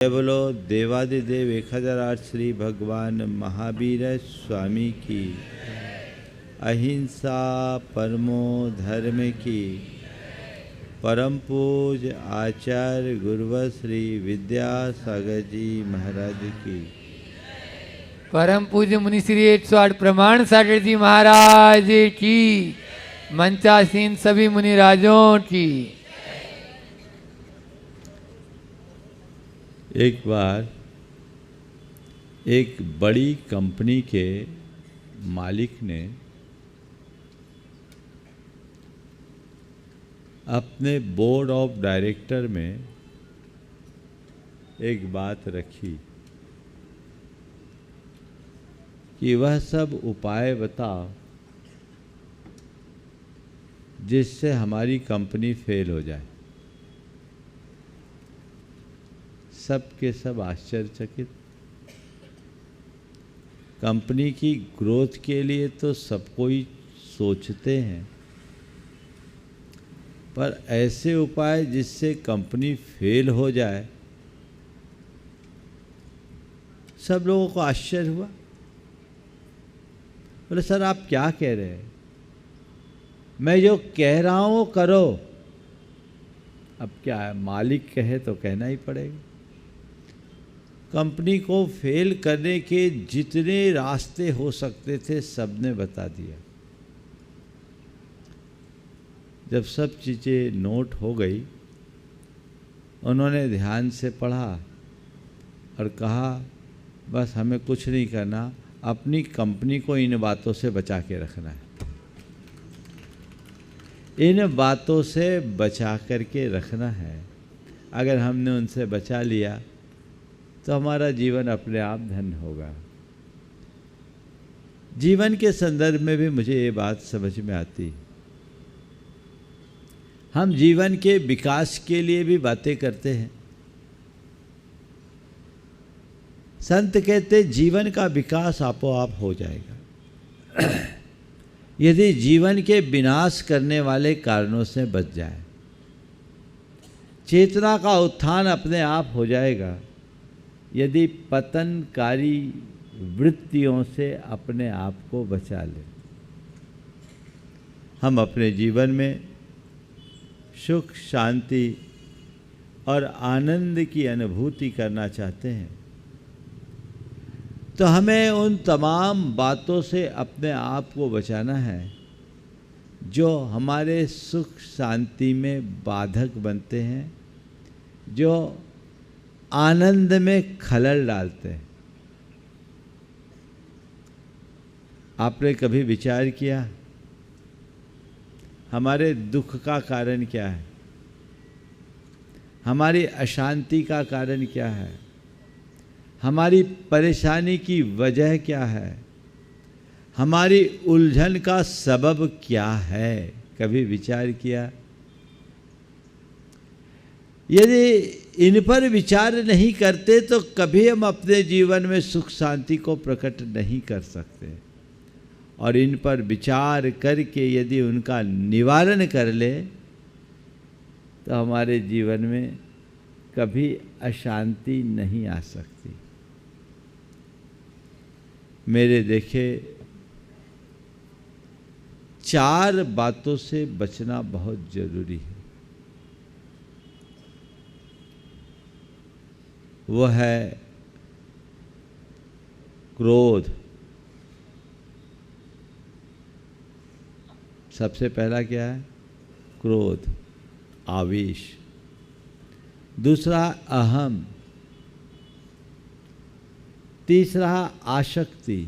जय बोलो देवादिदेव 1008 श्री भगवान महावीर स्वामी की, अहिंसा परमो धर्म की, परम पूज आचार्य गुरुवर श्री विद्यासागर जी महाराज की, परम पूज्य मुनि श्री 108 प्रमाण सागर जी महाराज की, मंचासीन सभी मुनि राजों की। एक बार एक बड़ी कंपनी के मालिक ने अपने बोर्ड ऑफ डायरेक्टर में एक बात रखी कि वह सब उपाय बताओ जिससे हमारी कंपनी फेल हो जाए। सब के सब आश्चर्यचकित। कंपनी की ग्रोथ के लिए तो सब कोई सोचते हैं, पर ऐसे उपाय जिससे कंपनी फेल हो जाए, सब लोगों को आश्चर्य हुआ। बोले सर आप क्या कह रहे हैं? मैं जो कह रहा हूं करो। अब क्या है, मालिक कहे तो कहना ही पड़ेगा। कंपनी को फेल करने के जितने रास्ते हो सकते थे सबने बता दिया। जब सब चीज़ें नोट हो गई, उन्होंने ध्यान से पढ़ा और कहा बस हमें कुछ नहीं करना, अपनी कंपनी को इन बातों से बचा के रखना है। इन बातों से बचा करके रखना है। अगर हमने उनसे बचा लिया तो हमारा जीवन अपने आप धन्य होगा। जीवन के संदर्भ में भी मुझे ये बात समझ में आती। हम जीवन के विकास के लिए भी बातें करते हैं। संत कहते जीवन का विकास आपो आप हो जाएगा यदि जीवन के विनाश करने वाले कारणों से बच जाए। चेतना का उत्थान अपने आप हो जाएगा यदि पतनकारी वृत्तियों से अपने आप को बचा ले। हम अपने जीवन में सुख, शांति और आनंद की अनुभूति करना चाहते हैं तो हमें उन तमाम बातों से अपने आप को बचाना है जो हमारे सुख शांति में बाधक बनते हैं, जो आनंद में खलल डालते हैं। आपने कभी विचार किया हमारे दुख का कारण क्या है? हमारी अशांति का कारण क्या है? हमारी परेशानी की वजह क्या है? हमारी उलझन का सबब क्या है? कभी विचार किया? यदि इन पर विचार नहीं करते तो कभी हम अपने जीवन में सुख शांति को प्रकट नहीं कर सकते। और इन पर विचार करके यदि उनका निवारण कर ले तो हमारे जीवन में कभी अशांति नहीं आ सकती। मेरे देखे 4 बातों से बचना बहुत जरूरी है। वो है क्रोध। सबसे पहला क्या है? क्रोध, आवेश। दूसरा अहम। तीसरा आसक्ति।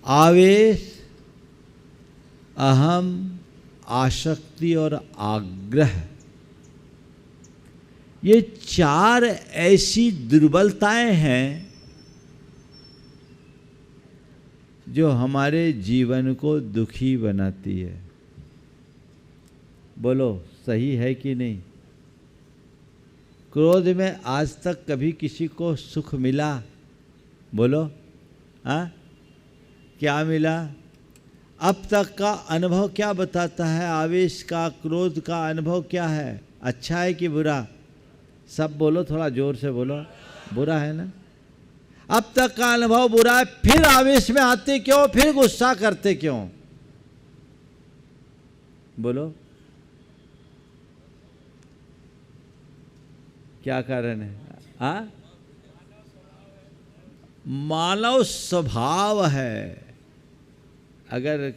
आवेश, अहम, आसक्ति और आग्रह, ये 4 ऐसी दुर्बलताएं हैं जो हमारे जीवन को दुखी बनाती है। बोलो सही है कि नहीं? क्रोध में आज तक कभी किसी को सुख मिला? बोलो हाँ, क्या मिला? अब तक का अनुभव क्या बताता है? आवेश का, क्रोध का अनुभव क्या है? अच्छा है कि बुरा? सब बोलो, थोड़ा जोर से बोलो। बुरा है ना? अब तक का अनुभव बुरा है, फिर आवेश में आते क्यों, फिर गुस्सा करते क्यों? बोलो, क्या कारण है? हाँ, मानव स्वभाव है। अगर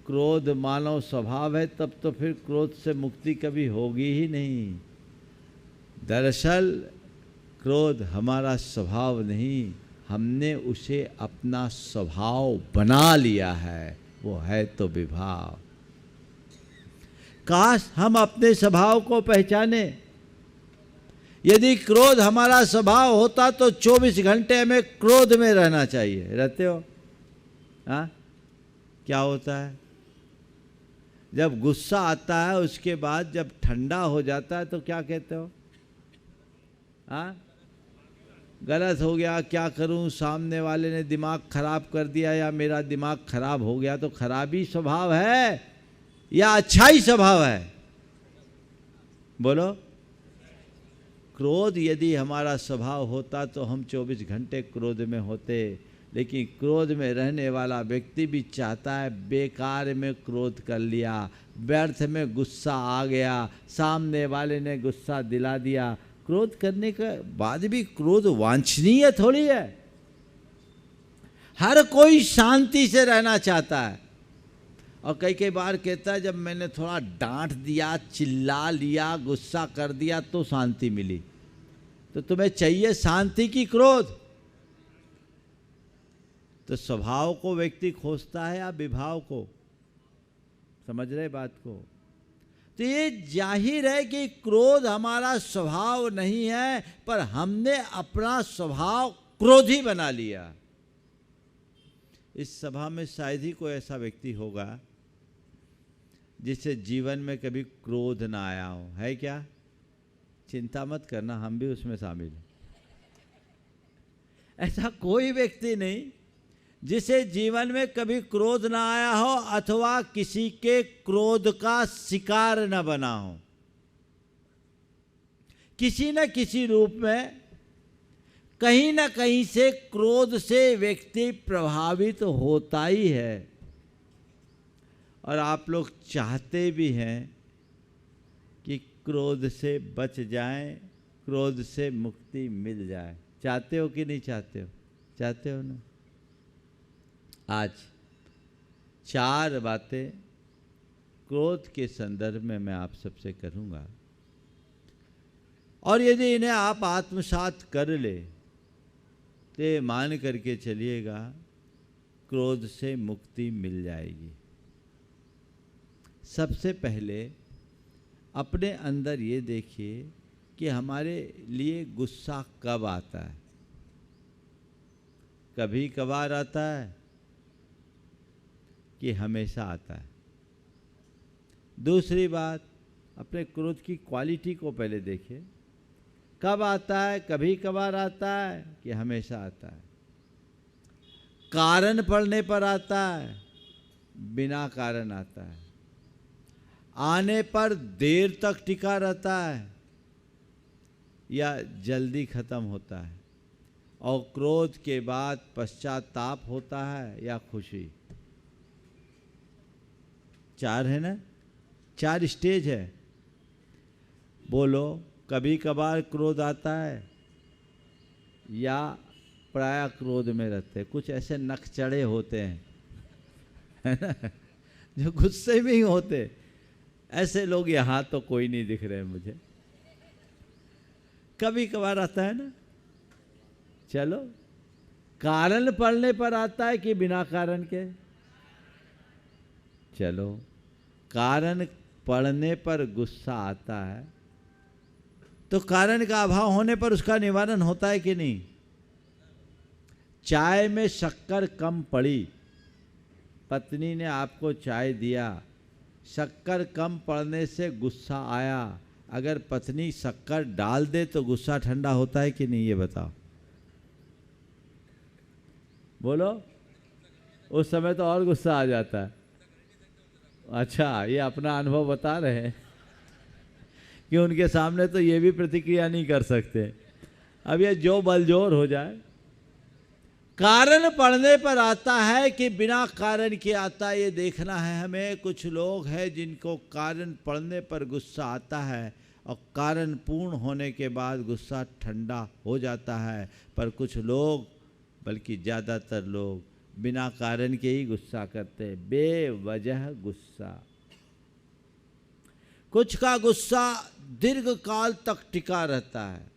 क्रोध मानव स्वभाव है तब तो फिर क्रोध से मुक्ति कभी होगी ही नहीं। दरअसल क्रोध हमारा स्वभाव नहीं, हमने उसे अपना स्वभाव बना लिया है, वो है तो विभाव। काश हम अपने स्वभाव को पहचाने। यदि क्रोध हमारा स्वभाव होता तो 24 घंटे हमें क्रोध में रहना चाहिए। रहते हो? हाँ, क्या होता है जब गुस्सा आता है, उसके बाद जब ठंडा हो जाता है तो क्या कहते हो? हाँ, गलत हो गया, क्या करूं, सामने वाले ने दिमाग खराब कर दिया या मेरा दिमाग खराब हो गया। तो खराबी स्वभाव है या अच्छा ही स्वभाव है? बोलो। क्रोध यदि हमारा स्वभाव होता तो हम 24 घंटे क्रोध में होते, लेकिन क्रोध में रहने वाला व्यक्ति भी चाहता है बेकार में क्रोध कर लिया, व्यर्थ में गुस्सा आ गया, सामने वाले ने गुस्सा दिला दिया। क्रोध करने के बाद भी क्रोध वांछनीय थोड़ी है। हर कोई शांति से रहना चाहता है। और कई कई बार कहता है जब मैंने थोड़ा डांट दिया, चिल्ला लिया, गुस्सा कर दिया तो शांति मिली। तो तुम्हें चाहिए शांति की क्रोध? तो स्वभाव को व्यक्ति खोजता है या विभाव को? समझ रहे बात को? तो ये जाहिर है कि क्रोध हमारा स्वभाव नहीं है, पर हमने अपना स्वभाव क्रोधी बना लिया। इस सभा में शायद ही कोई ऐसा व्यक्ति होगा जिसे जीवन में कभी क्रोध ना आया हो। है क्या? चिंता मत करना, हम भी उसमें शामिल हैं। ऐसा कोई व्यक्ति नहीं जिसे जीवन में कभी क्रोध ना आया हो अथवा किसी के क्रोध का शिकार न बना हो। किसी न किसी रूप में कहीं न कहीं से क्रोध से व्यक्ति प्रभावित होता ही है। और आप लोग चाहते भी हैं कि क्रोध से बच जाएं, क्रोध से मुक्ति मिल जाए। चाहते हो कि नहीं चाहते हो? चाहते हो ना? आज 4 बातें क्रोध के संदर्भ में मैं आप सबसे करूंगा, और यदि इन्हें आप आत्मसात कर ले तो मान करके चलिएगा क्रोध से मुक्ति मिल जाएगी। सबसे पहले अपने अंदर ये देखिए कि हमारे लिए गुस्सा कब आता है। कभी कभार आता है कि हमेशा आता है। दूसरी बात, अपने क्रोध की क्वालिटी को पहले देखिए। कब आता है? कभी कभार आता है कि हमेशा आता है? कारण पड़ने पर आता है, बिना कारण आता है? आने पर देर तक टिका रहता है या जल्दी खत्म होता है? और क्रोध के बाद पश्चाताप होता है या खुशी? 4 है ना? 4 स्टेज है। बोलो, कभी कभार क्रोध आता है या प्राय क्रोध में रहते? कुछ ऐसे नख चढ़े होते हैं, है ना, जो गुस्से में ही होते। ऐसे लोग यहाँ तो कोई नहीं दिख रहे मुझे। कभी कभार आता है ना? चलो, कारण पड़ने पर आता है कि बिना कारण के? चलो, कारण पड़ने पर गुस्सा आता है तो कारण का अभाव होने पर उसका निवारण होता है कि नहीं? चाय में शक्कर कम पड़ी, पत्नी ने आपको चाय दिया, शक्कर कम पड़ने से गुस्सा आया। अगर पत्नी शक्कर डाल दे तो गुस्सा ठंडा होता है कि नहीं? ये बताओ। बोलो। उस समय तो और गुस्सा आ जाता है। अच्छा, ये अपना अनुभव बता रहे हैं कि उनके सामने तो ये भी प्रतिक्रिया नहीं कर सकते। अब ये जो बलजोर हो जाए। कारण पढ़ने पर आता है कि बिना कारण के आता, ये देखना है हमें। कुछ लोग हैं जिनको कारण पढ़ने पर गुस्सा आता है और कारण पूर्ण होने के बाद गुस्सा ठंडा हो जाता है, पर कुछ लोग, बल्कि ज़्यादातर लोग, बिना कारण के ही गुस्सा करते हैं, बेवजह गुस्सा। कुछ का गुस्सा दीर्घ काल तक टिका रहता है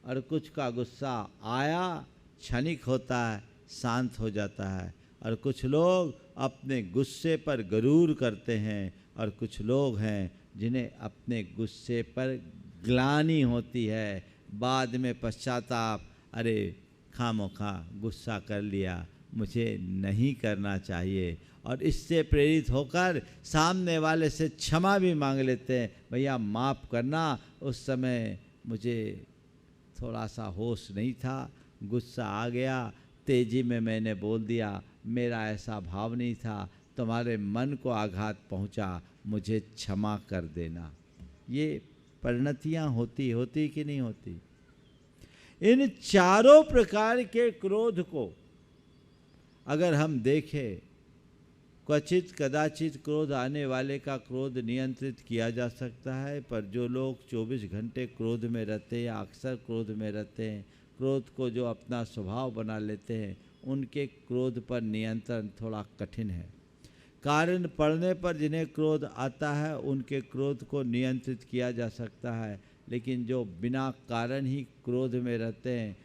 और कुछ का गुस्सा आया क्षणिक होता है, शांत हो जाता है। और कुछ लोग अपने गुस्से पर गरूर करते हैं और कुछ लोग हैं जिन्हें अपने गुस्से पर ग्लानि होती है, बाद में पश्चाताप, अरे खामोखा गुस्सा कर लिया, मुझे नहीं करना चाहिए। और इससे प्रेरित होकर सामने वाले से क्षमा भी मांग लेते हैं, भैया माफ़ करना, उस समय मुझे थोड़ा सा होश नहीं था, गुस्सा आ गया, तेजी में मैंने बोल दिया, मेरा ऐसा भाव नहीं था, तुम्हारे मन को आघात पहुंचा, मुझे क्षमा कर देना। ये परिणतियाँ होती कि नहीं होती? इन चारों प्रकार के क्रोध को अगर हम देखें, क्वचित कदाचित क्रोध आने वाले का क्रोध नियंत्रित किया जा सकता है, पर जो लोग 24 घंटे क्रोध में रहते हैं या अक्सर क्रोध में रहते हैं, क्रोध को जो अपना स्वभाव बना लेते हैं, उनके क्रोध पर नियंत्रण थोड़ा कठिन है। कारण पड़ने पर जिन्हें क्रोध आता है उनके क्रोध को नियंत्रित किया जा सकता है, लेकिन जो बिना कारण ही क्रोध में रहते हैं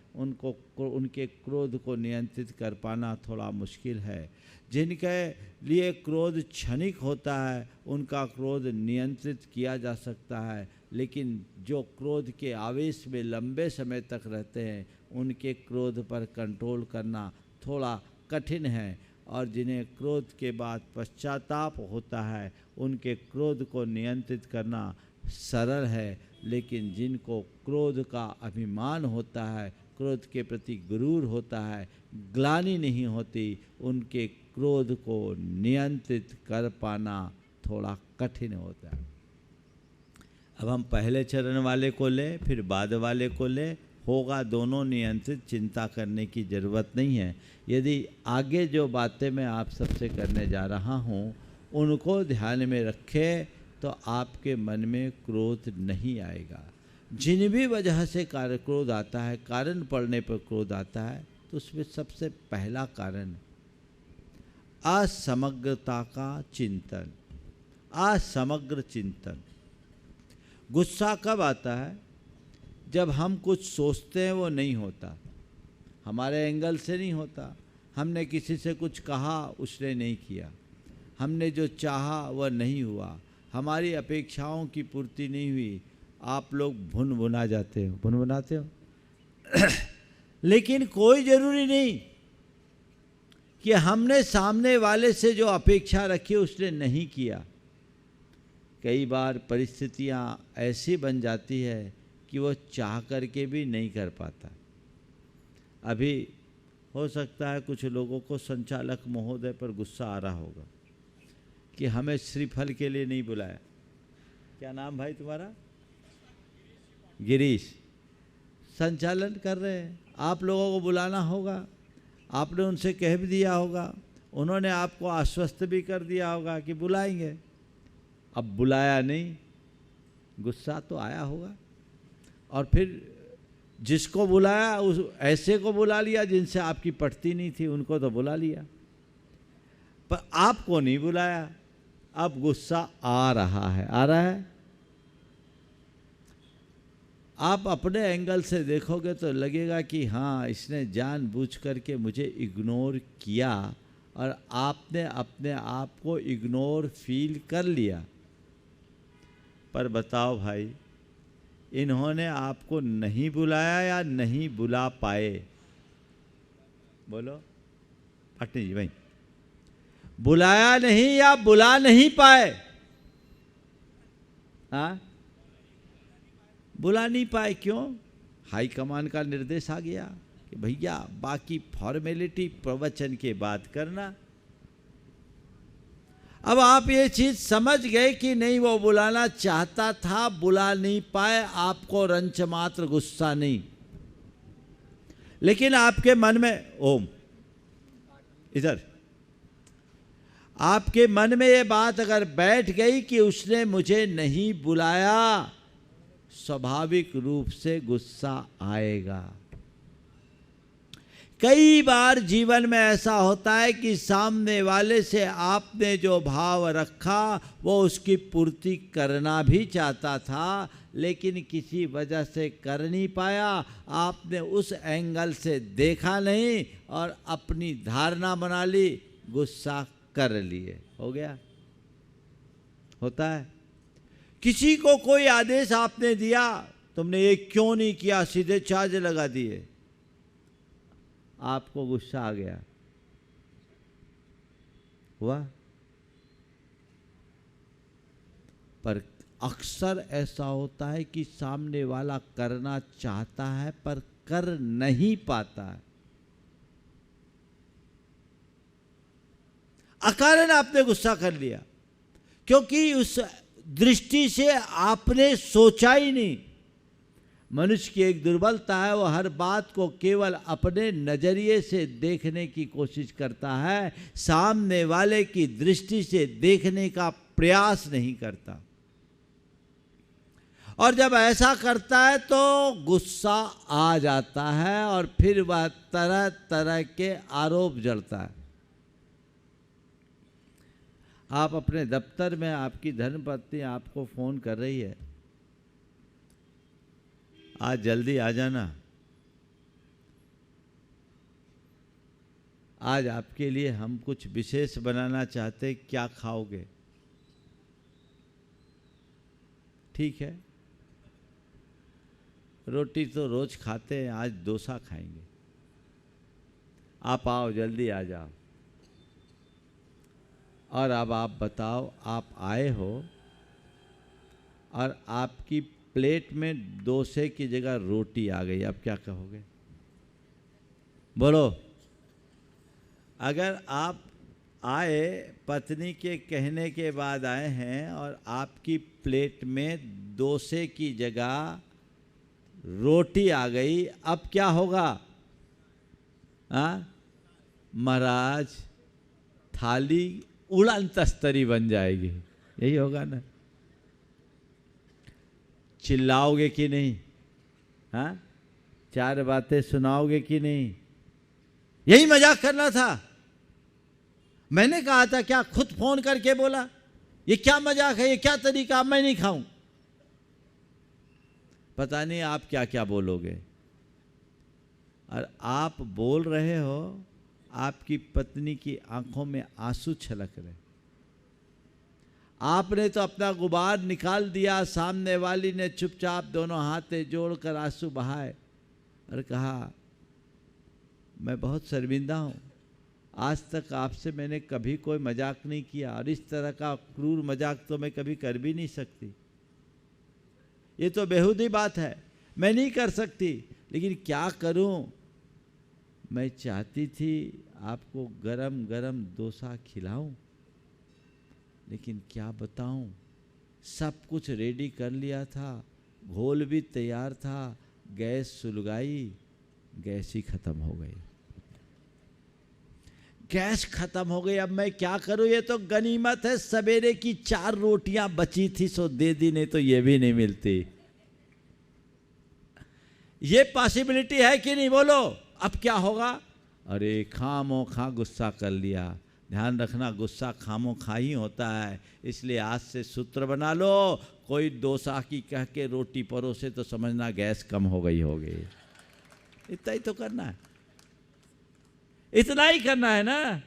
उनके क्रोध को नियंत्रित कर पाना थोड़ा मुश्किल है। जिनके लिए क्रोध क्षणिक होता है उनका क्रोध नियंत्रित किया जा सकता है, लेकिन जो क्रोध के आवेश में लंबे समय तक रहते हैं उनके क्रोध पर कंट्रोल करना थोड़ा कठिन है। और जिन्हें क्रोध के बाद पश्चाताप होता है उनके क्रोध को नियंत्रित करना सरल है, लेकिन जिनको क्रोध का अभिमान होता है, क्रोध के प्रति गुरूर होता है, ग्लानि नहीं होती, उनके क्रोध को नियंत्रित कर पाना थोड़ा कठिन होता है। अब हम पहले चरण वाले को लें, फिर बाद वाले को लें, होगा दोनों नियंत्रित, चिंता करने की ज़रूरत नहीं है। यदि आगे जो बातें मैं आप सबसे करने जा रहा हूँ उनको ध्यान में रखें तो आपके मन में क्रोध नहीं आएगा। जिन भी वजह से क्रोध आता है, कारण पड़ने पर क्रोध आता है, तो उसमें सबसे पहला कारण असमग्रता का चिंतन, असमग्र चिंतन। गुस्सा कब आता है? जब हम कुछ सोचते हैं वो नहीं होता, हमारे एंगल से नहीं होता। हमने किसी से कुछ कहा, उसने नहीं किया, हमने जो चाहा वह नहीं हुआ, हमारी अपेक्षाओं की पूर्ति नहीं हुई। आप लोग भुन-भुना जाते हो, भुन-भुनाते हो लेकिन कोई ज़रूरी नहीं कि हमने सामने वाले से जो अपेक्षा रखी उसने नहीं किया। कई बार परिस्थितियाँ ऐसी बन जाती है कि वो चाह करके भी नहीं कर पाता। अभी हो सकता है कुछ लोगों को संचालक महोदय पर गुस्सा आ रहा होगा कि हमें श्रीफल के लिए नहीं बुलाया। क्या नाम भाई तुम्हारा? गिरीश। संचालन कर रहे हैं, आप लोगों को बुलाना होगा, आपने उनसे कह भी दिया होगा, उन्होंने आपको आश्वस्त भी कर दिया होगा कि बुलाएंगे। अब बुलाया नहीं, गुस्सा तो आया होगा। और फिर जिसको बुलाया उस ऐसे को बुला लिया जिनसे आपकी पटती नहीं थी, उनको तो बुला लिया, पर आपको नहीं बुलाया। अब गुस्सा आ रहा है, आ रहा है। आप अपने एंगल से देखोगे तो लगेगा कि हाँ, इसने जानबूझ करके मुझे इग्नोर किया और आपने अपने आप को इग्नोर फील कर लिया। पर बताओ भाई, इन्होंने आपको नहीं बुलाया या नहीं बुला पाए? बोलो पटनी जी भाई, बुलाया नहीं या बुला नहीं पाए? हाँ, बुला नहीं पाए। क्यों? हाई कमान का निर्देश आ गया कि भैया बाकी फॉर्मेलिटी प्रवचन के बाद करना। अब आप ये चीज समझ गए कि नहीं, वो बुलाना चाहता था, बुला नहीं पाए, आपको रंच मात्र गुस्सा नहीं, लेकिन आपके मन में ओम, इधर आपके मन में ये बात अगर बैठ गई कि उसने मुझे नहीं बुलाया, स्वाभाविक रूप से गुस्सा आएगा। कई बार जीवन में ऐसा होता है कि सामने वाले से आपने जो भाव रखा वो उसकी पूर्ति करना भी चाहता था, लेकिन किसी वजह से कर नहीं पाया, आपने उस एंगल से देखा नहीं और अपनी धारणा बना ली, गुस्सा कर लिए, हो गया। होता है, किसी को कोई आदेश आपने दिया, तुमने ये क्यों नहीं किया, सीधे चार्ज लगा दिए, आपको गुस्सा आ गया, हुआ। पर अक्सर ऐसा होता है कि सामने वाला करना चाहता है पर कर नहीं पाता है, अकारण आपने गुस्सा कर लिया, क्योंकि उस दृष्टि से आपने सोचा ही नहीं। मनुष्य की एक दुर्बलता है, वो हर बात को केवल अपने नजरिए से देखने की कोशिश करता है, सामने वाले की दृष्टि से देखने का प्रयास नहीं करता। और जब ऐसा करता है तो गुस्सा आ जाता है और फिर वह तरह तरह के आरोप जड़ता है। आप अपने दफ्तर में, आपकी धर्मपत्नी आपको फोन कर रही है, आज जल्दी आ जाना, आज आपके लिए हम कुछ विशेष बनाना चाहते, क्या खाओगे? ठीक है, रोटी तो रोज खाते हैं, आज डोसा खाएंगे, आप आओ, जल्दी आ जाओ। और अब आप बताओ, आप आए हो और आपकी प्लेट में डोसे की जगह रोटी आ गई, अब क्या कहोगे? बोलो। अगर आप आए, पत्नी के कहने के बाद आए हैं और आपकी प्लेट में डोसे की जगह रोटी आ गई, अब क्या होगा? महाराज, थाली उड़न तस्तरी बन जाएगी, यही होगा ना। चिल्लाओगे कि नहीं? हाँ, चार बातें सुनाओगे कि नहीं? यही मजाक करना था। मैंने कहा था, क्या खुद फोन करके बोला ये क्या मजाक है, ये क्या तरीका, मैं नहीं खाऊं। पता नहीं आप क्या क्या बोलोगे। और आप बोल रहे हो, आपकी पत्नी की आंखों में आंसू छलक रहे। आपने तो अपना गुबार निकाल दिया, सामने वाली ने चुपचाप दोनों हाथे जोड़कर आंसू बहाए और कहा, मैं बहुत शर्मिंदा हूँ, आज तक आपसे मैंने कभी कोई मजाक नहीं किया और इस तरह का क्रूर मजाक तो मैं कभी कर भी नहीं सकती। ये तो बेहूदी बात है, मैं नहीं कर सकती, लेकिन क्या करूं? मैं चाहती थी आपको गरम गरम डोसा खिलाऊं, लेकिन क्या बताऊं, सब कुछ रेडी कर लिया था, घोल भी तैयार था, गैस सुलगाई, गैस ही खत्म हो गई। गैस खत्म हो गई, अब मैं क्या करूं? ये तो गनीमत है, सवेरे की 4 रोटियां बची थी, सो दे दी, नहीं तो ये भी नहीं मिलती। ये पॉसिबिलिटी है कि नहीं, बोलो। अब क्या होगा? अरे खामो खा गुस्सा कर लिया। ध्यान रखना, गुस्सा खामो खा ही होता है, इसलिए आज से सूत्र बना लो, कोई डोसा की कह के रोटी परोसे तो समझना गैस कम हो गई होगी। इतना ही तो करना है, इतना ही करना है ना।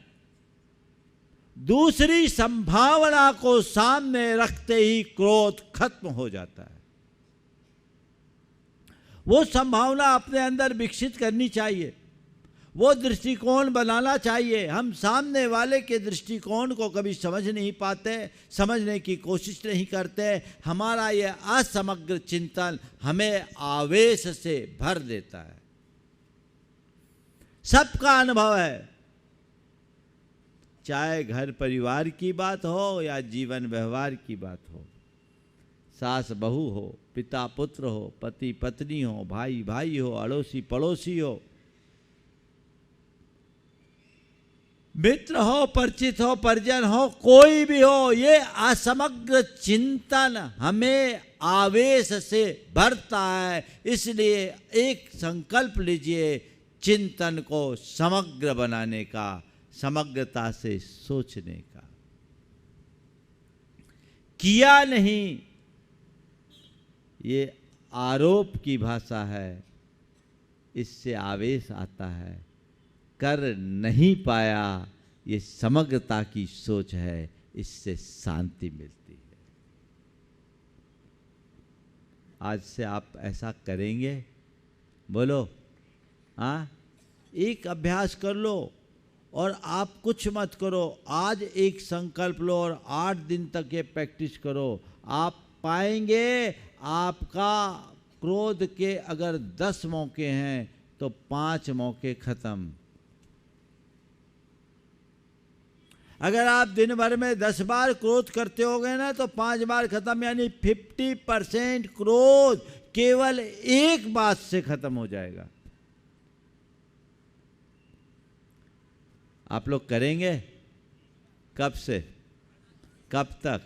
दूसरी संभावना को सामने रखते ही क्रोध खत्म हो जाता है। वो संभावना अपने अंदर विकसित करनी चाहिए, वो दृष्टिकोण बनाना चाहिए। हम सामने वाले के दृष्टिकोण को कभी समझ नहीं पाते, समझने की कोशिश नहीं करते। हमारा ये असमग्र चिंतन हमें आवेश से भर देता है। सबका अनुभव है, चाहे घर परिवार की बात हो या जीवन व्यवहार की बात हो, सास बहू हो, पिता पुत्र हो, पति पत्नी हो, भाई भाई हो, अड़ोसी पड़ोसी हो, मित्र हो, परिचित हो, परिजन हो, कोई भी हो, ये असमग्र चिंतन हमें आवेश से भरता है। इसलिए एक संकल्प लीजिए चिंतन को समग्र बनाने का, समग्रता से सोचने का। किया नहीं, ये आरोप की भाषा है, इससे आवेश आता है। कर नहीं पाया, ये समग्रता की सोच है, इससे शांति मिलती है। आज से आप ऐसा करेंगे? बोलो हाँ। एक अभ्यास कर लो और आप कुछ मत करो। आज एक संकल्प लो और 8 दिन तक ये प्रैक्टिस करो। आप पाएंगे आपका क्रोध के अगर 10 मौके हैं तो 5 मौके खत्म। अगर आप दिन भर में 10 बार क्रोध करते हो गए ना तो 5 बार खत्म, यानी 50% क्रोध केवल एक बात से खत्म हो जाएगा। आप लोग करेंगे? कब से कब तक?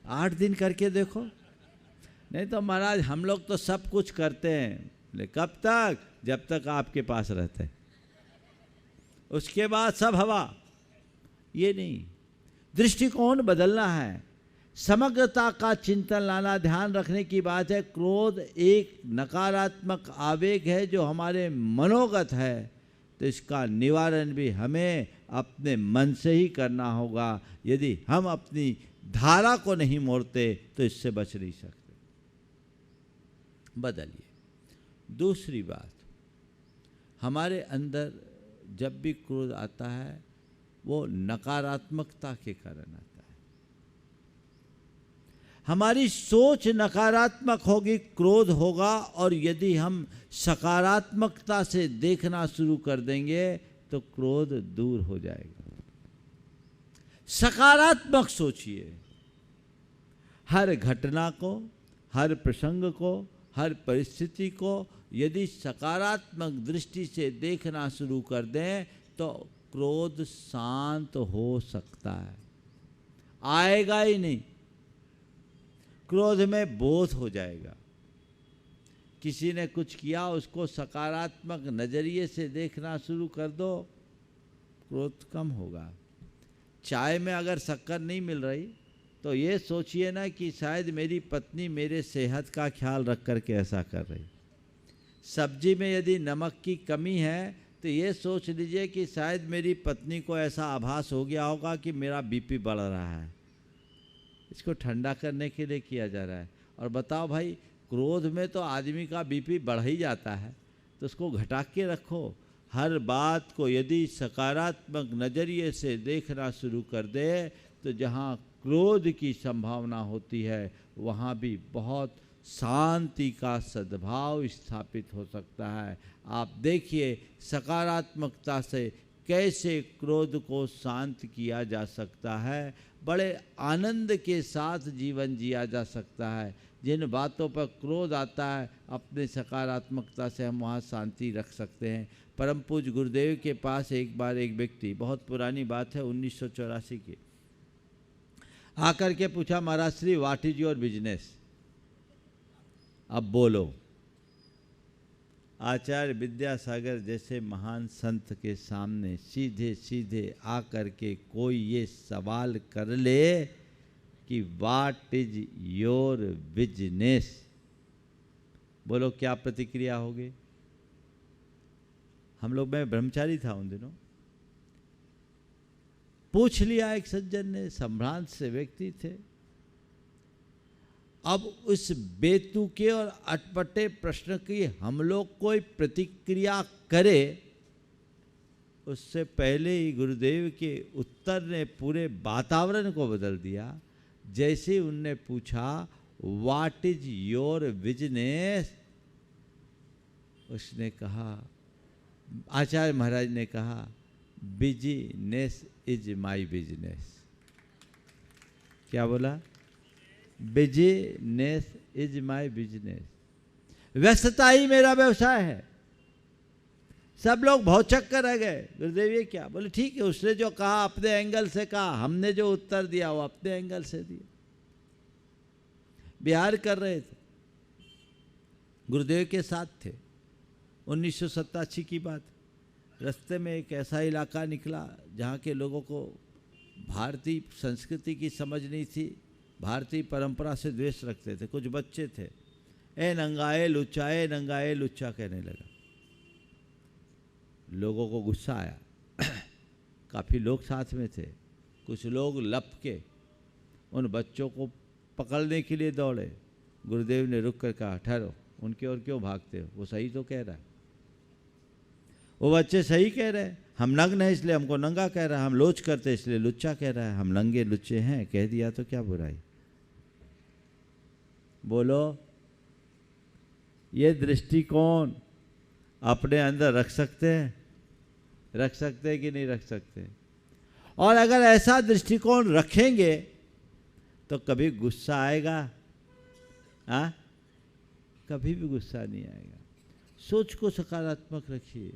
8 दिन करके देखो। नहीं तो महाराज हम लोग तो सब कुछ करते हैं, लेकिन कब तक? जब तक आपके पास रहते, उसके बाद सब हवा। ये नहीं, दृष्टिकोण बदलना है, समग्रता का चिंतन लाना। ध्यान रखने की बात है, क्रोध एक नकारात्मक आवेग है जो हमारे मनोगत है, तो इसका निवारण भी हमें अपने मन से ही करना होगा। यदि हम अपनी धारा को नहीं मोड़ते तो इससे बच नहीं सकते। बदलिए। दूसरी बात, हमारे अंदर जब भी क्रोध आता है वो नकारात्मकता के कारण आता है। हमारी सोच नकारात्मक होगी, क्रोध होगा, और यदि हम सकारात्मकता से देखना शुरू कर देंगे तो क्रोध दूर हो जाएगा। सकारात्मक सोचिए। हर घटना को, हर प्रसंग को, हर परिस्थिति को यदि सकारात्मक दृष्टि से देखना शुरू कर दें तो क्रोध शांत हो सकता है। आएगा ही नहीं, क्रोध में बोध हो जाएगा। किसी ने कुछ किया, उसको सकारात्मक नजरिए से देखना शुरू कर दो, क्रोध कम होगा। चाय में अगर शक्कर नहीं मिल रही तो ये सोचिए ना कि शायद मेरी पत्नी मेरे सेहत का ख्याल रख करके ऐसा कर रही। सब्जी में यदि नमक की कमी है तो ये सोच लीजिए कि शायद मेरी पत्नी को ऐसा आभास हो गया होगा कि मेरा बीपी बढ़ रहा है। इसको ठंडा करने के लिए किया जा रहा है। और बताओ भाई, क्रोध में तो आदमी का बीपी बढ़ ही जाता है, तो उसको घटा के रखो। हर बात को यदि सकारात्मक नज़रिए से देखना शुरू कर दे तो जहाँ क्रोध की संभावना होती है वहाँ भी बहुत शांति का सद्भाव स्थापित हो सकता है। आप देखिए सकारात्मकता से कैसे क्रोध को शांत किया जा सकता है, बड़े आनंद के साथ जीवन जिया जा सकता है। जिन बातों पर क्रोध आता है अपने सकारात्मकता से हम वहाँ शांति रख सकते हैं। परम पूज्य गुरुदेव के पास एक बार एक व्यक्ति, बहुत पुरानी बात है 1984 की, आकर के पूछा, Maharaj Shri what is your business? अब बोलो। आचार्य विद्यासागर जैसे महान संत के सामने सीधे सीधे आकर के कोई ये सवाल कर ले कि व्हाट इज योर बिजनेस, बोलो क्या प्रतिक्रिया होगी? हम लोग, मैं ब्रह्मचारी था उन दिनों, पूछ लिया एक सज्जन ने, संभ्रांत से व्यक्ति थे। अब उस बेतुके और अटपटे प्रश्न की हम लोग कोई प्रतिक्रिया करे उससे पहले ही गुरुदेव के उत्तर ने पूरे वातावरण को बदल दिया। जैसे उनने पूछा व्हाट इज योर बिजनेस, उसने कहा, आचार्य महाराज ने कहा, बिजीनेस इज माई बिजनेस। क्या बोला? Business is my business. व्यस्तता ही मेरा व्यवसाय है। सब लोग भौचक कर रह गए, गुरुदेव ये क्या? बोले ठीक है, उसने जो कहा अपने एंगल से कहा, हमने जो उत्तर दिया वो अपने एंगल से दिया। बिहार कर रहे थे, गुरुदेव के साथ थे, 1987 की बात। रास्ते में एक ऐसा इलाका निकला जहाँ के लोगों को भारतीय संस्कृति की समझ नहीं थी, भारतीय परंपरा से द्वेष रखते थे। कुछ बच्चे थे, ए नंगाए लुच्चा कहने लगा। लोगों को गुस्सा आया। काफ़ी लोग साथ में थे। कुछ लोग लप के उन बच्चों को पकड़ने के लिए दौड़े। गुरुदेव ने रुक कर कहा, ठहरो, उनकी ओर क्यों भागते हो? वो सही तो कह रहा है, वो बच्चे सही कह रहे हैं। हम नग्न हैं इसलिए हमको नंगा कह रहा है, हम लोच करते इसलिए लुच्चा कह रहा है। हम नंगे लुच्चे हैं, कह दिया तो क्या बुराई? बोलो, ये दृष्टिकोण अपने अंदर रख सकते हैं? रख सकते हैं कि नहीं रख सकते? और अगर ऐसा दृष्टिकोण रखेंगे तो कभी गुस्सा आएगा? हाँ, कभी भी गुस्सा नहीं आएगा। सोच को सकारात्मक रखिए,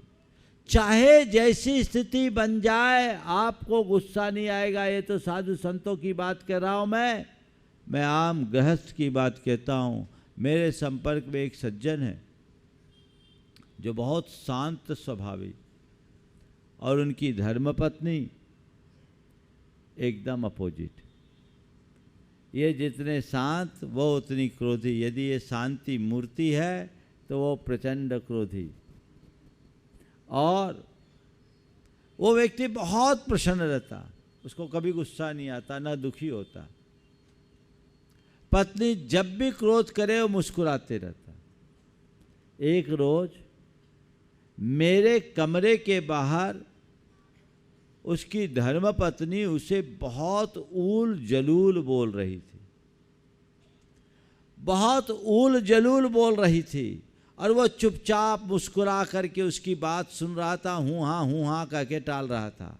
चाहे जैसी स्थिति बन जाए आपको गुस्सा नहीं आएगा। ये तो साधु संतों की बात कर रहा हूं मैं आम गृहस्थ की बात कहता हूं। मेरे संपर्क में एक सज्जन है जो बहुत शांत स्वभावी, और उनकी धर्मपत्नी एकदम अपोजिट। ये जितने शांत वो उतनी क्रोधी। यदि ये शांति मूर्ति है तो वो प्रचंड क्रोधी। और वो व्यक्ति बहुत प्रसन्न रहता, उसको कभी गुस्सा नहीं आता, ना दुखी होता। पत्नी जब भी क्रोध करे वो मुस्कुराते रहता। एक रोज मेरे कमरे के बाहर उसकी धर्मपत्नी उसे बहुत ऊल जलूल बोल रही थी, बहुत ऊल जलूल बोल रही थी, और वो चुपचाप मुस्कुरा करके उसकी बात सुन रहा था, हूँ हाँ कह के टाल रहा था।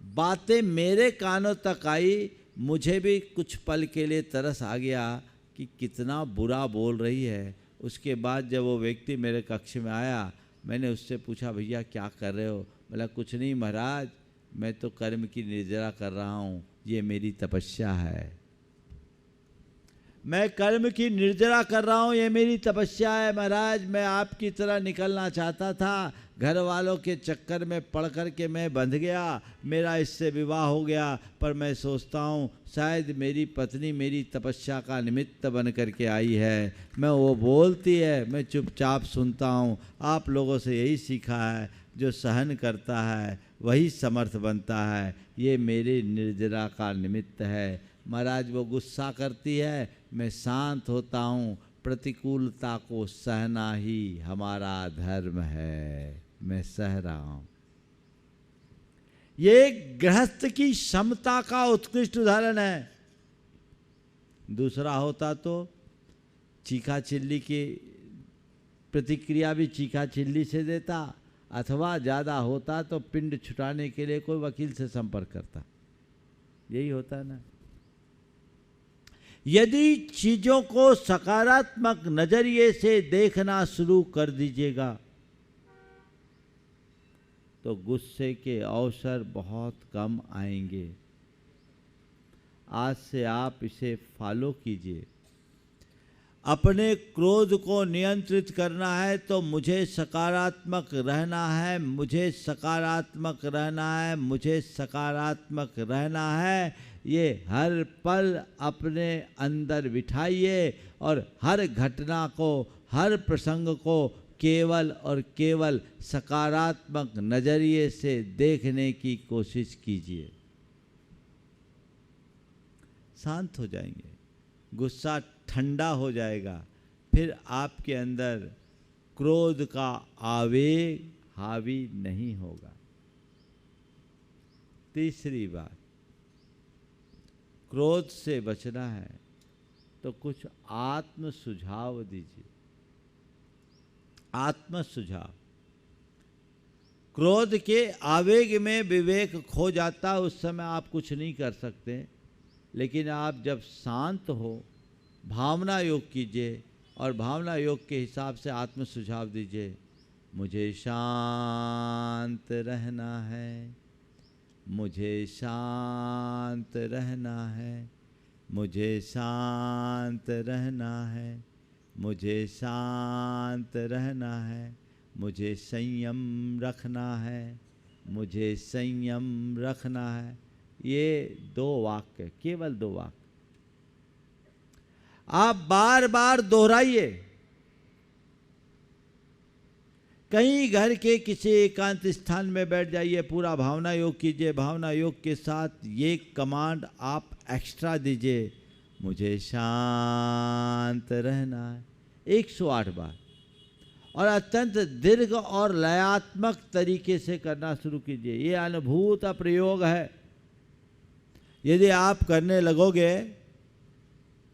बातें मेरे कानों तक आई, मुझे भी कुछ पल के लिए तरस आ गया कि कितना बुरा बोल रही है। उसके बाद जब वो व्यक्ति मेरे कक्ष में आया, मैंने उससे पूछा, भैया क्या कर रहे हो? बोला, कुछ नहीं महाराज, मैं तो कर्म की निर्जरा कर रहा हूँ, ये मेरी तपस्या है। मैं कर्म की निर्जरा कर रहा हूँ, ये मेरी तपस्या है महाराज। मैं आपकी तरह निकलना चाहता था, घर वालों के चक्कर में पड़ कर के मैं बंध गया, मेरा इससे विवाह हो गया। पर मैं सोचता हूँ शायद मेरी पत्नी मेरी तपस्या का निमित्त बन कर के आई है। मैं वो बोलती है, मैं चुपचाप सुनता हूँ। आप लोगों से यही सीखा है, जो सहन करता है वही समर्थ बनता है। ये मेरी निर्जरा का निमित्त है महाराज। वो गुस्सा करती है, मैं शांत होता हूँ। प्रतिकूलता को सहना ही हमारा धर्म है, मैं सह रहा हूँ। ये गृहस्थ की क्षमता का उत्कृष्ट उदाहरण है। दूसरा होता तो चीखा चिल्ली की प्रतिक्रिया भी चीखा चिल्ली से देता, अथवा ज़्यादा होता तो पिंड छुटाने के लिए कोई वकील से संपर्क करता। यही होता ना। यदि चीज़ों को सकारात्मक नज़रिए से देखना शुरू कर दीजिएगा तो गुस्से के अवसर बहुत कम आएंगे। आज से आप इसे फॉलो कीजिए। अपने क्रोध को नियंत्रित करना है तो मुझे सकारात्मक रहना है, मुझे सकारात्मक रहना है, मुझे सकारात्मक रहना है। ये हर पल अपने अंदर बिठाइए और हर घटना को, हर प्रसंग को केवल और केवल सकारात्मक नज़रिए से देखने की कोशिश कीजिए। शांत हो जाएंगे, गुस्सा ठंडा हो जाएगा, फिर आपके अंदर क्रोध का आवेग हावी नहीं होगा। तीसरी बात, क्रोध से बचना है तो कुछ आत्म सुझाव दीजिए। आत्म सुझाव। क्रोध के आवेग में विवेक खो जाता है, उस समय आप कुछ नहीं कर सकते। लेकिन आप जब शांत हो, भावना योग कीजिए और भावना योग के हिसाब से आत्म सुझाव दीजिए। मुझे शांत रहना है, मुझे शांत रहना है, मुझे शांत रहना है, मुझे शांत रहना है, मुझे संयम रखना है, मुझे संयम रखना है। ये 2 वाक्य, केवल 2 वाक्य आप बार बार दोहराइए। कहीं घर के किसी एकांत स्थान में बैठ जाइए, पूरा भावना योग कीजिए। भावना योग के साथ ये कमांड आप एक्स्ट्रा दीजिए, मुझे शांत रहना है, 108 बार, और अत्यंत दीर्घ और लयात्मक तरीके से करना शुरू कीजिए। ये अनुभूत प्रयोग है। यदि आप करने लगोगे,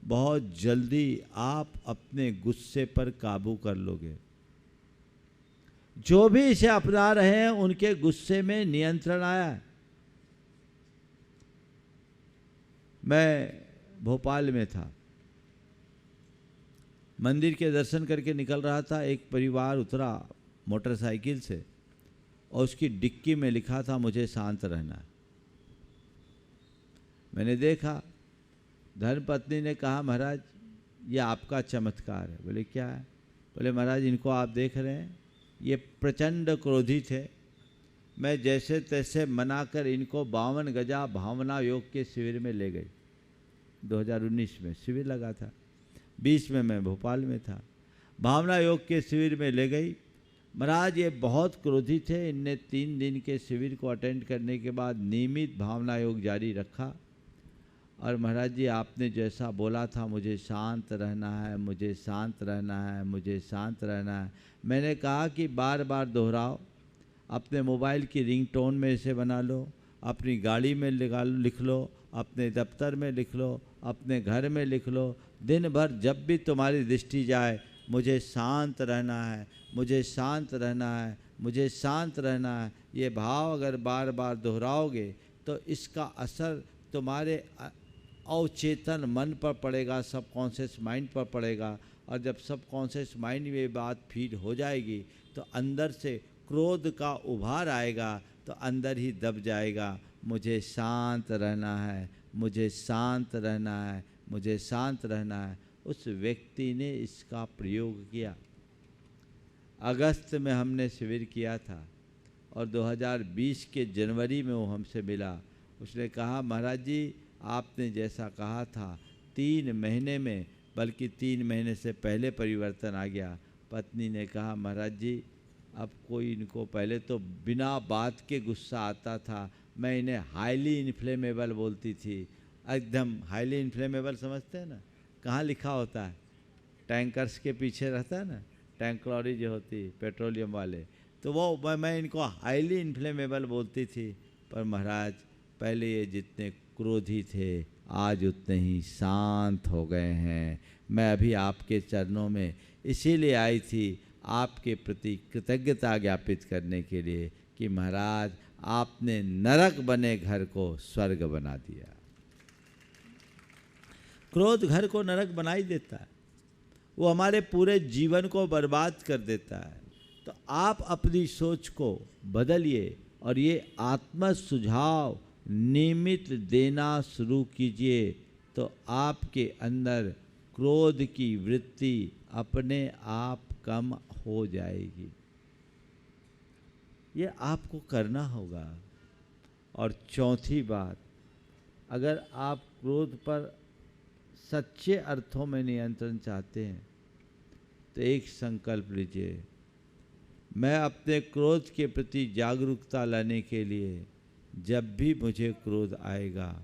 बहुत जल्दी आप अपने गुस्से पर काबू कर लोगे। जो भी इसे अपना रहे हैं उनके गुस्से में नियंत्रण आया है। मैं भोपाल में था, मंदिर के दर्शन करके निकल रहा था। एक परिवार उतरा मोटरसाइकिल से और उसकी डिक्की में लिखा था, मुझे शांत रहना है। मैंने देखा, धर्मपत्नी ने कहा, महाराज ये आपका चमत्कार है। बोले क्या है? बोले महाराज इनको आप देख रहे हैं, ये प्रचंड क्रोधी थे। मैं जैसे तैसे मनाकर इनको 52 गजा भावना योग के शिविर में ले गई। 2019 में शिविर लगा था, 20 में मैं भोपाल में था। भावना योग के शिविर में ले गई। महाराज ये बहुत क्रोधी थे। इनने 3 दिन के शिविर को अटेंड करने के बाद नियमित भावना योग जारी रखा। और महाराज जी आपने जैसा बोला था, मुझे शांत रहना है, मुझे शांत रहना है, मुझे शांत रहना है, मैंने कहा कि बार बार दोहराओ। अपने मोबाइल की रिंगटोन में इसे बना लो, अपनी गाड़ी में लिख लो, अपने दफ्तर में लिख लो, अपने घर में लिख लो। दिन भर जब भी तुम्हारी दृष्टि जाए, मुझे शांत रहना है, मुझे शांत रहना है, मुझे शांत रहना है, ये भाव अगर बार बार दोहराओगे तो इसका असर तुम्हारे अवचेतन मन पर पड़ेगा, सबकॉन्शियस माइंड पर पड़ेगा। और जब सबकॉन्शियस माइंड में बात फीड हो जाएगी तो अंदर से क्रोध का उभार आएगा, तो अंदर ही दब जाएगा। मुझे शांत रहना है, मुझे शांत रहना है, मुझे शांत रहना है। उस व्यक्ति ने इसका प्रयोग किया। अगस्त में हमने शिविर किया था और 2020 के जनवरी में वो हमसे मिला। उसने कहा, महाराज जी आपने जैसा कहा था 3 महीने में, बल्कि 3 महीने से पहले परिवर्तन आ गया। पत्नी ने कहा, महाराज जी अब कोई इनको, पहले तो बिना बात के गुस्सा आता था, मैं इन्हें हाईली इन्फ्लेमेबल बोलती थी। एकदम हाईली इन्फ्लेमेबल समझते हैं ना, कहाँ लिखा होता है? टैंकर्स के पीछे रहता है ना, टैंक लॉरी जो होती पेट्रोलियम वाले, तो वो मैं इनको हाईली इन्फ्लेमेबल बोलती थी। पर महाराज पहले ये जितने क्रोधी थे आज उतने ही शांत हो गए हैं। मैं अभी आपके चरणों में इसीलिए आई थी, आपके प्रति कृतज्ञता ज्ञापित करने के लिए कि महाराज आपने नरक बने घर को स्वर्ग बना दिया। क्रोध घर को नरक बना ही देता है, वो हमारे पूरे जीवन को बर्बाद कर देता है। तो आप अपनी सोच को बदलिए और ये आत्म सुझाव नियमित देना शुरू कीजिए, तो आपके अंदर क्रोध की वृत्ति अपने आप कम हो जाएगी। ये आपको करना होगा। और चौथी बात, अगर आप क्रोध पर सच्चे अर्थों में नियंत्रण चाहते हैं तो एक संकल्प लीजिए, मैं अपने क्रोध के प्रति जागरूकता लाने के लिए जब भी मुझे क्रोध आएगा,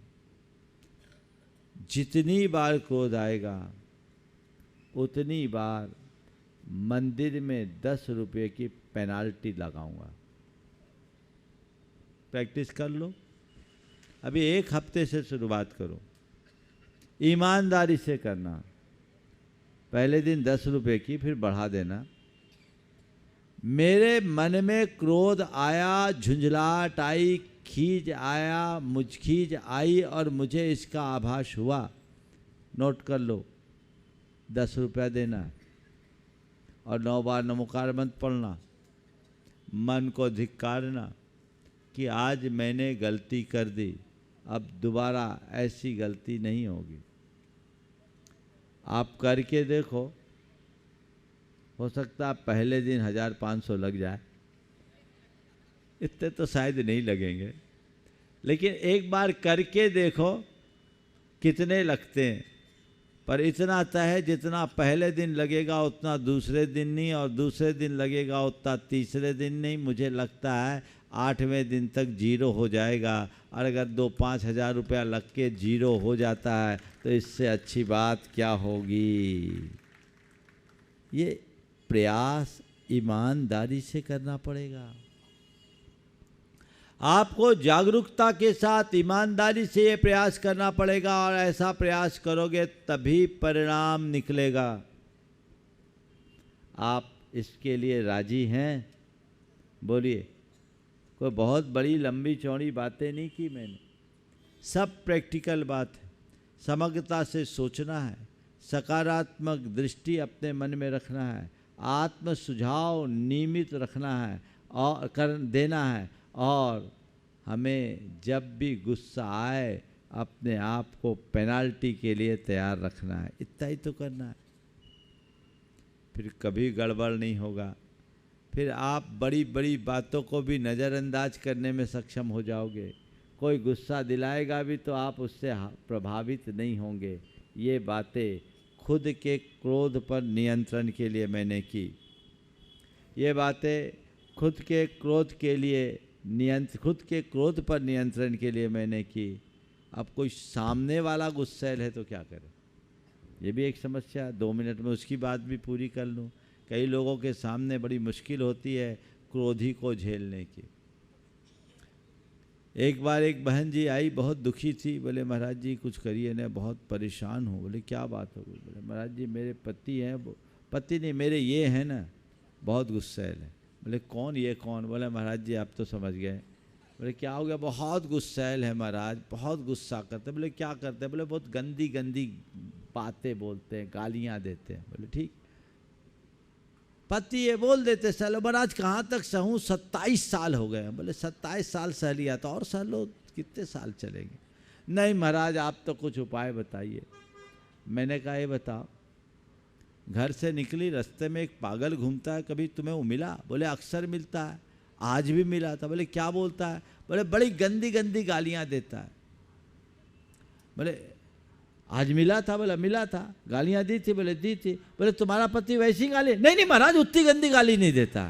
जितनी बार क्रोध आएगा उतनी बार मंदिर में 10 रुपये की पेनाल्टी लगाऊंगा। प्रैक्टिस कर लो, अभी 1 हफ्ते से शुरुआत करो, ईमानदारी से करना। पहले दिन 10 रुपये की, फिर बढ़ा देना। मेरे मन में क्रोध आया, झुंझलाहट आई, खींच आया, खींच आई और मुझे इसका आभास हुआ, नोट कर लो, 10 रुपया देना और 9 बार नमोकार मंत्र पढ़ना, मन को धिक्कारना कि आज मैंने गलती कर दी, अब दोबारा ऐसी गलती नहीं होगी। आप करके देखो, हो सकता है पहले दिन 1500 लग जाए, इतने तो शायद नहीं लगेंगे, लेकिन एक बार करके देखो कितने लगते हैं। पर इतना तय है, जितना पहले दिन लगेगा उतना दूसरे दिन नहीं, और दूसरे दिन लगेगा उतना तीसरे दिन नहीं। मुझे लगता है 8वें दिन तक जीरो हो जाएगा, और अगर 2-5 हज़ार रुपया लग के जीरो हो जाता है तो इससे अच्छी बात क्या होगी। ये प्रयास ईमानदारी से करना पड़ेगा। आपको जागरूकता के साथ ईमानदारी से ये प्रयास करना पड़ेगा, और ऐसा प्रयास करोगे तभी परिणाम निकलेगा। आप इसके लिए राजी हैं? बोलिए। कोई बहुत बड़ी लंबी चौड़ी बातें नहीं की मैंने, सब प्रैक्टिकल बात है। समग्रता से सोचना है, सकारात्मक दृष्टि अपने मन में रखना है, आत्म सुझाव नियमित रखना है और कर देना है, और हमें जब भी गुस्सा आए अपने आप को पेनाल्टी के लिए तैयार रखना है। इतना ही तो करना है, फिर कभी गड़बड़ नहीं होगा। फिर आप बड़ी बड़ी बातों को भी नज़रअंदाज करने में सक्षम हो जाओगे। कोई गुस्सा दिलाएगा भी तो आप उससे प्रभावित नहीं होंगे। ये बातें खुद के क्रोध पर नियंत्रण के लिए मैंने की। ये बातें खुद के क्रोध पर नियंत्रण के लिए मैंने की। अब कोई सामने वाला गुस्सैल है तो क्या करें, ये भी एक समस्या है। 2 मिनट में उसकी बात भी पूरी कर लूँ। कई लोगों के सामने बड़ी मुश्किल होती है क्रोधी को झेलने की। एक बार एक बहन जी आई, बहुत दुखी थी। बोले महाराज जी कुछ करिए ना, बहुत परेशान हूँ। बोले क्या बात हो गई? बोले महाराज जी मेरे पति हैं, पति नहीं मेरे ये हैं ना, बहुत गुस्सैल है। बोले कौन ये कौन? बोले महाराज जी आप तो समझ गए। बोले क्या हो गया? बहुत गुस्सैल है महाराज, बहुत गुस्सा करते। बोले क्या करते? बोले बहुत गंदी गंदी बातें बोलते हैं, गालियाँ देते हैं। बोले ठीक। पति ये बोल देते चलो महाराज कहाँ तक सहूँ, 27 साल हो गए। बोले 27 साल सह लिया तो और सह लो, कितने साल चलेंगे? नहीं महाराज आप तो कुछ उपाय बताइए। मैंने कहा ये बताओ, घर से निकली रास्ते में एक पागल घूमता है, कभी तुम्हें वो मिला? बोले अक्सर मिलता है, आज भी मिला था। बोले क्या बोलता है? बोले बड़ी गंदी गंदी गालियाँ देता है। बोले आज मिला था? बोला मिला था। गालियाँ दी थी? बोले दी थी। बोले तुम्हारा पति वैसी गाली? नहीं महाराज उतनी गंदी गाली नहीं देता,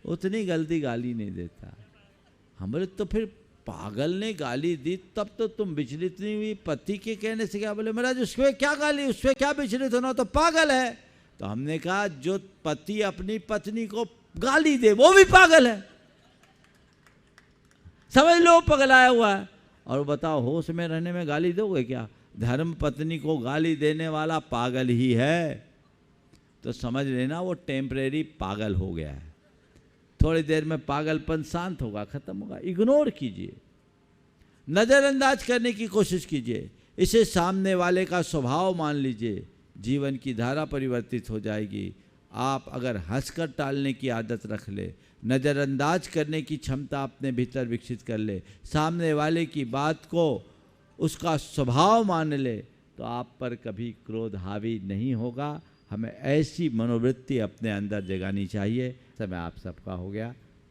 उतनी गंदी गाली नहीं देता। हम बोले तो फिर पागल ने गाली दी तब तो तुम विचलित नहीं हुई, पति के कहने से क्या? बोले महाराज उसमें क्या गाली, उसमें क्या विचलित होना, तो पागल है। तो हमने कहा जो पति अपनी पत्नी को गाली दे वो भी पागल है, समझ लो पगलाया हुआ है। और बताओ होश में रहने में गाली दोगे क्या? धर्म पत्नी को गाली देने वाला पागल ही है, तो समझ लेना वो टेम्परेरी पागल हो गया है। थोड़ी देर में पागलपन शांत होगा, खत्म होगा। इग्नोर कीजिए, नज़रअंदाज करने की कोशिश कीजिए, इसे सामने वाले का स्वभाव मान लीजिए, जीवन की धारा परिवर्तित हो जाएगी। आप अगर हंसकर टालने की आदत रख ले, नज़रअंदाज करने की क्षमता अपने भीतर विकसित कर ले, सामने वाले की बात को उसका स्वभाव मान ले, तो आप पर कभी क्रोध हावी नहीं होगा। हमें ऐसी मनोवृत्ति अपने अंदर जगानी चाहिए। समय आप सबका हो गया।